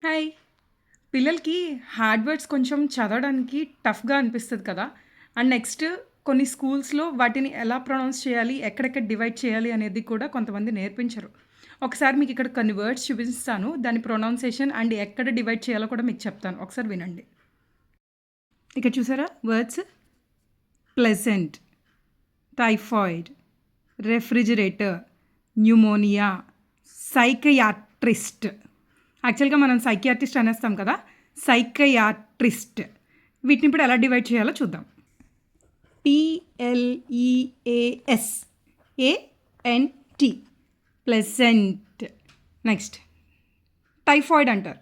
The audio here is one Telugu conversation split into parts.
హాయ్! పిల్లలకి హార్డ్ వర్డ్స్ కొంచెం చదవడానికి టఫ్‌గా అనిపిస్తది కదా! అండ్ నెక్స్ట్ కొన్ని స్కూల్స్‌లో వాటిని ఎలా ప్రొనౌన్స్ చేయాలి, ఎక్కడెక్కడ డివైడ్ చేయాలి అనేది కూడా కొంతమంది నేర్పించరు. ఒకసారి మీకిక్కడ కొన్ని వర్డ్స్ చూపిస్తాను. దాని ప్రొనౌన్సేషన్ అండ్ ఎక్కడ డివైడ్ చేయాలో కూడా మీకు చెప్తాను. ఒకసారి వినండి. ఇక్కడ చూసారా words? Pleasant, typhoid, refrigerator, pneumonia, psychiatrist. యాక్చువల్‌గా మనం సైకియాట్రిస్ట్ అనేస్తాం కదా! సైకియాట్రిస్ట్. వీటిని ఇప్పుడు ఎలా డివైడ్ చేయాలో చూద్దాం. PLEAS ANT pleasant. Next typhoid అంటారు.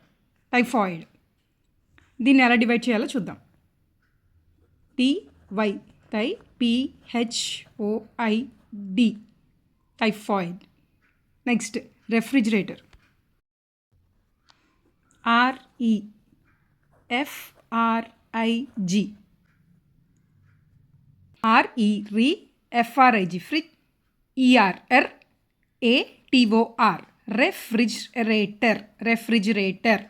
టైఫాయిడ్. దీన్ని ఎలా డివైడ్ చేయాలో చూద్దాం. TY PHOID typhoid. Next refrigerator. REFRIG REFRIG fridge. ERRATOR refrigerator.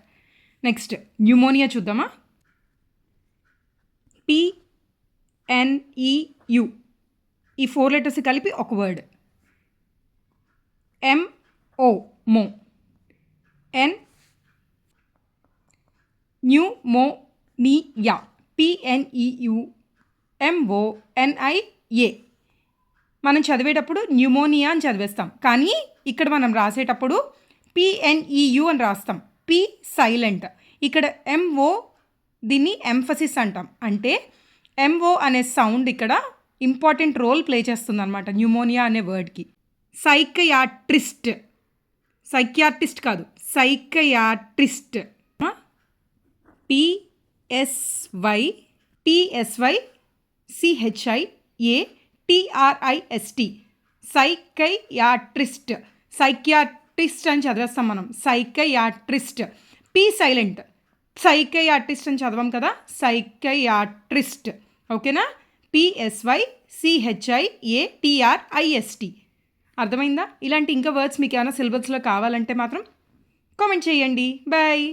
Next pneumonia చూద్దామా. PNEU ఈ 4 లెటర్స్ కలిపి ఒక word. MO N pneumonia. PNEUMONIA. మనం చదివేటప్పుడు న్యూమోనియా అని చదివేస్తాం, కానీ ఇక్కడ మనం రాసేటప్పుడు PNEU అని రాస్తాం. P silent. ఇక్కడ MO దీన్ని ఎంఫసిస్ అంటాం. అంటే MO అనే సౌండ్ ఇక్కడ ఇంపార్టెంట్ రోల్ ప్లే చేస్తుందన్నమాట న్యూమోనియా అనే వర్డ్కి. సైకియాట్రిస్ట్. సైకియాట్రిస్ట్ కాదు, సైకియాట్రిస్ట్. PSYCHIATRIST psychiatrist. సైకియాట్రిస్ట్ అని చదివేస్తాం మనం. సైకియాట్రిస్ట్. P silent. సైకియాట్రిస్ట్ అని చదవం కదా, సైకియాట్రిస్ట్. ఓకేనా. PSYCHIATRIST. అర్థమైందా? ఇలాంటి ఇంకా వర్డ్స్ మీకు ఏమైనా సిలబస్లో కావాలంటే మాత్రం కామెంట్ చేయండి. బాయ్.